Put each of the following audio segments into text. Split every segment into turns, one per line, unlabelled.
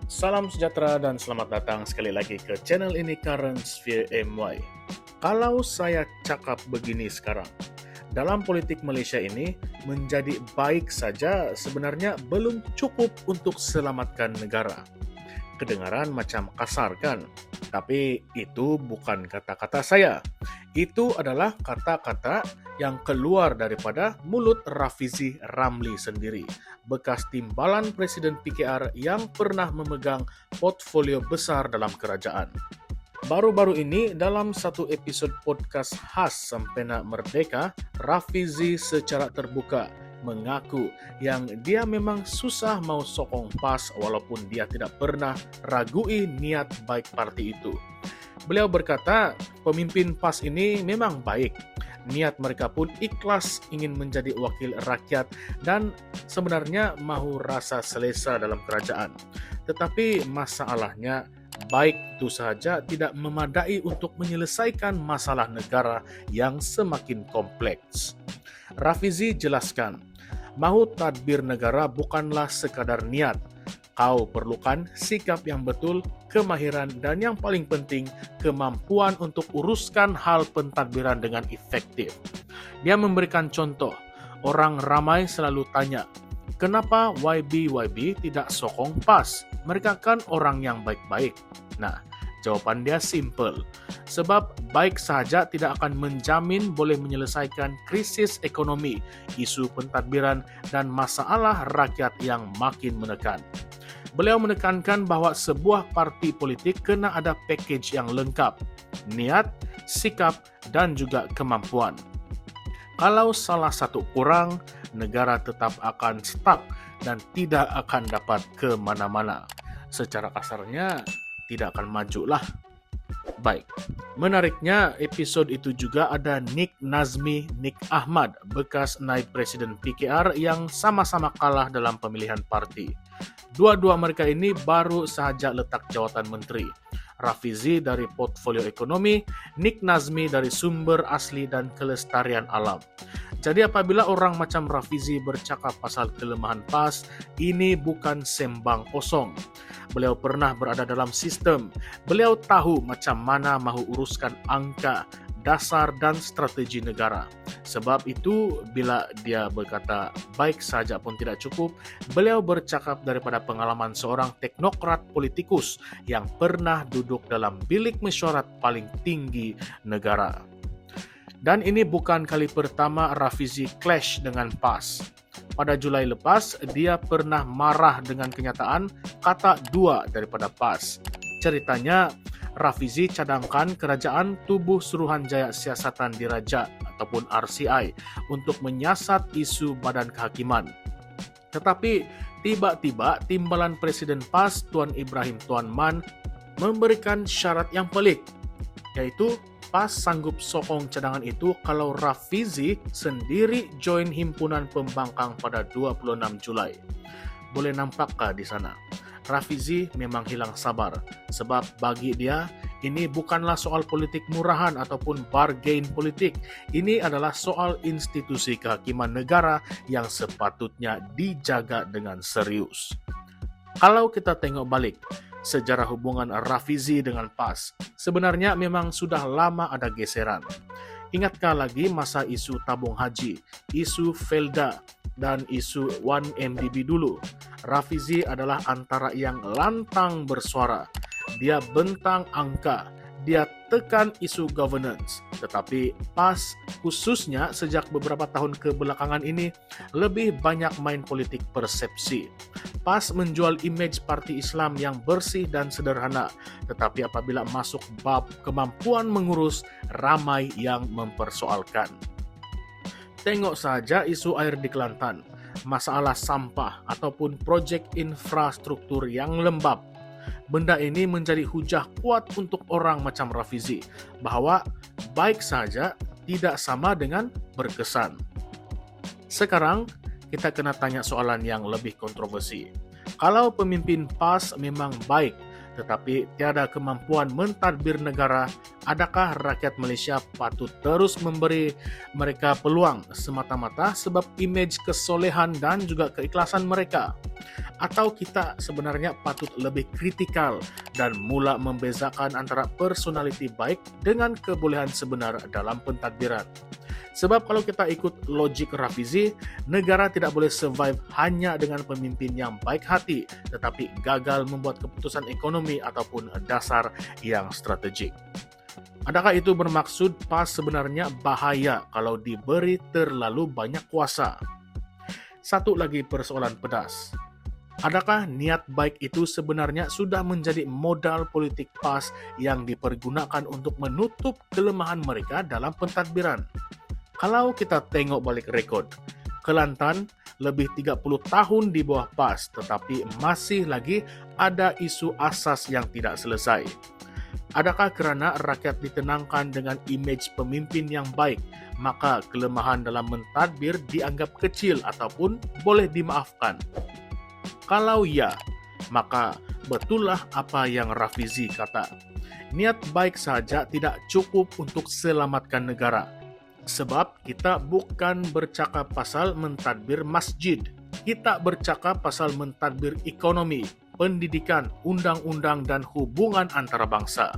Salam sejahtera dan selamat datang sekali lagi ke channel ini Current Sphere MY. Kalau saya cakap begini sekarang, dalam politik Malaysia ini menjadi baik saja sebenarnya belum cukup untuk selamatkan negara. Kedengaran macam kasar kan? Tapi itu bukan kata-kata saya. Itu adalah kata-kata yang keluar daripada mulut Rafizi Ramli sendiri, bekas timbalan Presiden PKR yang pernah memegang portfolio besar dalam kerajaan. Baru-baru ini, dalam satu episod podcast khas Sempena Merdeka, Rafizi secara terbuka mengaku yang dia memang susah mau sokong PAS walaupun dia tidak pernah ragui niat baik parti itu. Beliau berkata, pemimpin PAS ini memang baik. Niat mereka pun ikhlas ingin menjadi wakil rakyat dan sebenarnya mahu rasa selesa dalam kerajaan. Tetapi masalahnya, baik itu sahaja tidak memadai untuk menyelesaikan masalah negara yang semakin kompleks. Rafizi jelaskan, mahu tadbir negara bukanlah sekadar niat. Kau perlukan sikap yang betul, kemahiran, dan yang paling penting, kemampuan untuk uruskan hal pentadbiran dengan efektif. Dia memberikan contoh, orang ramai selalu tanya, kenapa YB tidak sokong PAS? Mereka kan orang yang baik-baik. Nah, jawaban dia simple. Sebab baik saja tidak akan menjamin boleh menyelesaikan krisis ekonomi, isu pentadbiran, dan masalah rakyat yang makin menekan. Beliau menekankan bahawa sebuah parti politik kena ada package yang lengkap, niat, sikap, dan juga kemampuan. Kalau salah satu kurang, negara tetap akan stuck dan tidak akan dapat ke mana-mana. Secara kasarnya, tidak akan maju lah. Baik, menariknya episod itu juga ada Nik Ahmad, bekas naib Presiden PKR yang sama-sama kalah dalam pemilihan parti. Dua-dua mereka ini baru sahaja letak jawatan menteri. Rafizi dari portfolio ekonomi, Nik Nazmi dari sumber asli dan kelestarian alam. Jadi apabila orang macam Rafizi bercakap pasal kelemahan PAS, ini bukan sembang kosong. Beliau pernah berada dalam sistem. Beliau tahu macam mana mahu uruskan angka, dasar dan strategi negara. Sebab itu, bila dia berkata baik saja pun tidak cukup, beliau bercakap daripada pengalaman seorang teknokrat politikus yang pernah duduk dalam bilik mesyuarat paling tinggi negara. Dan ini bukan kali pertama Rafizi clash dengan PAS. Pada Julai lepas, dia pernah marah dengan kenyataan kata dua daripada PAS. Ceritanya, Rafizi cadangkan kerajaan tubuh Suruhanjaya Siasatan Diraja ataupun RCI untuk menyiasat isu badan kehakiman. Tetapi tiba-tiba timbalan Presiden PAS Tuan Ibrahim Tuan Man memberikan syarat yang pelik, yaitu PAS sanggup sokong cadangan itu kalau Rafizi sendiri join himpunan pembangkang pada 26 Julai. Boleh nampakkah di sana? Rafizi memang hilang sabar, sebab bagi dia, ini bukanlah soal politik murahan ataupun bargain politik. Ini adalah soal institusi kehakiman negara yang sepatutnya dijaga dengan serius. Kalau kita tengok balik, sejarah hubungan Rafizi dengan PAS, sebenarnya memang sudah lama ada geseran. Ingatkah lagi masa isu tabung haji, isu Felda, dan isu 1MDB dulu? Rafizi adalah antara yang lantang bersuara. Dia bentang angka, dia tekan isu governance. Tetapi PAS khususnya sejak beberapa tahun kebelakangan ini lebih banyak main politik persepsi. PAS menjual imej parti Islam yang bersih dan sederhana, tetapi apabila masuk bab kemampuan mengurus, ramai yang mempersoalkan. Tengok saja isu air di Kelantan, masalah sampah ataupun projek infrastruktur yang lembab. Benda ini menjadi hujah kuat untuk orang macam Rafizi bahawa baik saja tidak sama dengan berkesan. Sekarang kita kena tanya soalan yang lebih kontroversi. Kalau pemimpin PAS memang baik, tetapi tiada kemampuan mentadbir negara, adakah rakyat Malaysia patut terus memberi mereka peluang semata-mata sebab imej kesolehan dan juga keikhlasan mereka? Atau kita sebenarnya patut lebih kritikal dan mula membezakan antara personaliti baik dengan kebolehan sebenar dalam pentadbiran? Sebab kalau kita ikut logik Rafizi, negara tidak boleh survive hanya dengan pemimpin yang baik hati, tetapi gagal membuat keputusan ekonomi ataupun dasar yang strategik. Adakah itu bermaksud PAS sebenarnya bahaya kalau diberi terlalu banyak kuasa? Satu lagi persoalan pedas. Adakah niat baik itu sebenarnya sudah menjadi modal politik PAS yang dipergunakan untuk menutup kelemahan mereka dalam pentadbiran? Kalau kita tengok balik rekod, Kelantan lebih 30 tahun di bawah PAS tetapi masih lagi ada isu asas yang tidak selesai. Adakah kerana rakyat ditenangkan dengan imej pemimpin yang baik, maka kelemahan dalam mentadbir dianggap kecil ataupun boleh dimaafkan? Kalau ya, maka betullah apa yang Rafizi kata. Niat baik saja tidak cukup untuk selamatkan negara. Sebab kita bukan bercakap pasal mentadbir masjid. Kita bercakap pasal mentadbir ekonomi, pendidikan, undang-undang dan hubungan antara bangsa.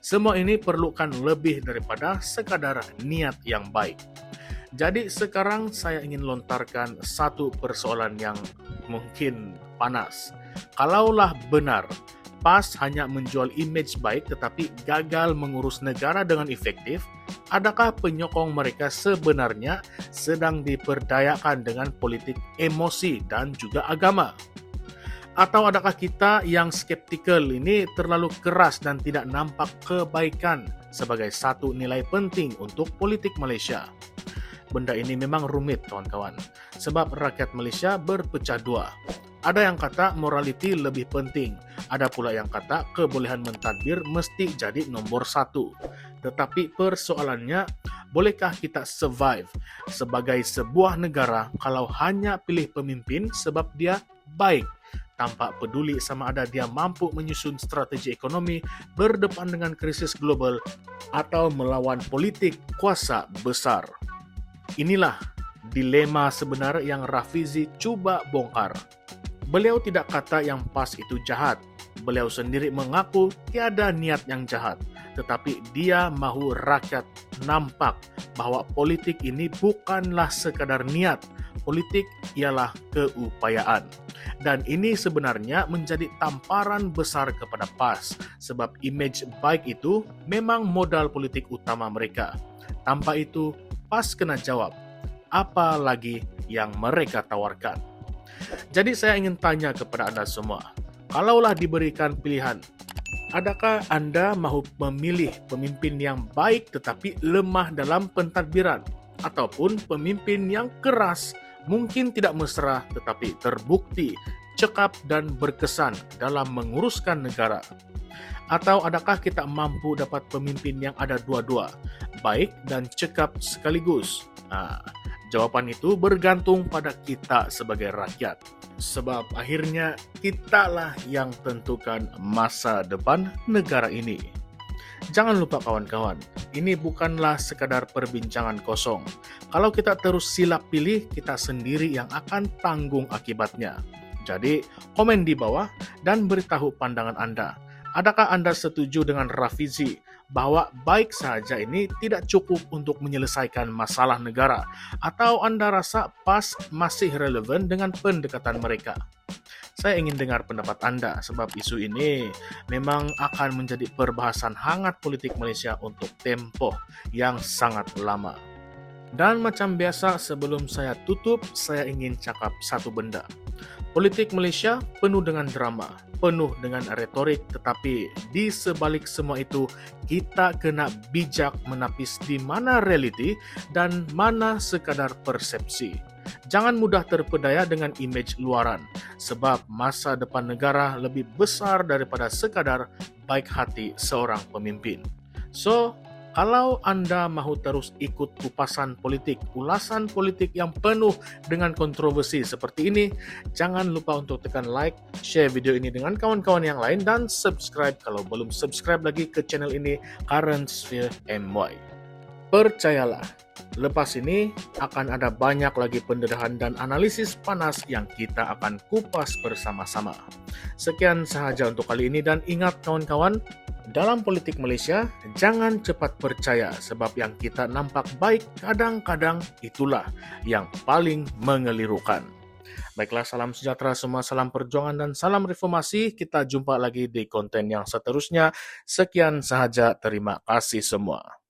Semua ini perlukan lebih daripada sekadar niat yang baik. Jadi sekarang saya ingin lontarkan satu persoalan yang mungkin panas. Kalaulah benar PAS hanya menjual imej baik tetapi gagal mengurus negara dengan efektif, adakah penyokong mereka sebenarnya sedang diperdayakan dengan politik emosi dan juga agama? Atau adakah kita yang skeptikal ini terlalu keras dan tidak nampak kebaikan sebagai satu nilai penting untuk politik Malaysia? Benda ini memang rumit, kawan-kawan, sebab rakyat Malaysia berpecah dua. Ada yang kata morality lebih penting, ada pula yang kata kebolehan mentadbir mesti jadi nombor satu. Tetapi persoalannya, bolehkah kita survive sebagai sebuah negara kalau hanya pilih pemimpin sebab dia baik, tanpa peduli sama ada dia mampu menyusun strategi ekonomi, berdepan dengan krisis global, atau melawan politik kuasa besar? Inilah dilema sebenar yang Rafizi cuba bongkar. Beliau tidak kata yang PAS itu jahat. Beliau sendiri mengaku tiada niat yang jahat. Tetapi dia mahu rakyat nampak bahwa politik ini bukanlah sekadar niat. Politik ialah keupayaan. Dan ini sebenarnya menjadi tamparan besar kepada PAS. Sebab imej baik itu memang modal politik utama mereka. Tanpa itu, PAS kena jawab. Apa lagi yang mereka tawarkan? Jadi saya ingin tanya kepada Anda semua, kalaulah diberikan pilihan, adakah Anda mahu memilih pemimpin yang baik tetapi lemah dalam pentadbiran? Ataupun pemimpin yang keras, mungkin tidak mesra tetapi terbukti, cekap dan berkesan dalam menguruskan negara? Atau adakah kita mampu dapat pemimpin yang ada dua-dua, baik dan cekap sekaligus? Jawapan itu bergantung pada kita sebagai rakyat. Sebab akhirnya kitalah yang tentukan masa depan negara ini. Jangan lupa kawan-kawan, ini bukanlah sekadar perbincangan kosong. Kalau kita terus silap pilih, kita sendiri yang akan tanggung akibatnya. Jadi, komen di bawah dan beritahu pandangan Anda. Adakah Anda setuju dengan Rafizi bahwa baik saja ini tidak cukup untuk menyelesaikan masalah negara? Atau Anda rasa PAS masih relevan dengan pendekatan mereka? Saya ingin dengar pendapat Anda sebab isu ini memang akan menjadi perbahasan hangat politik Malaysia untuk tempoh yang sangat lama. Dan macam biasa sebelum saya tutup, saya ingin cakap satu benda. Politik Malaysia penuh dengan drama, penuh dengan retorik, tetapi di sebalik semua itu, kita kena bijak menapis di mana realiti dan mana sekadar persepsi. Jangan mudah terpedaya dengan imej luaran, sebab masa depan negara lebih besar daripada sekadar baik hati seorang pemimpin. So, Kalau Anda mau terus ikut kupasan politik, ulasan politik yang penuh dengan kontroversi seperti ini, jangan lupa untuk tekan like, share video ini dengan kawan-kawan yang lain, dan subscribe kalau belum subscribe lagi ke channel ini, Current Sphere MY. Percayalah, lepas ini akan ada banyak lagi penderahan dan analisis panas yang kita akan kupas bersama-sama. Sekian sahaja untuk kali ini, dan ingat kawan-kawan, dalam politik Malaysia, jangan cepat percaya sebab yang kita nampak baik kadang-kadang itulah yang paling mengelirukan. Baiklah, salam sejahtera semua, salam perjuangan dan salam reformasi. Kita jumpa lagi di konten yang seterusnya. Sekian sahaja, terima kasih semua.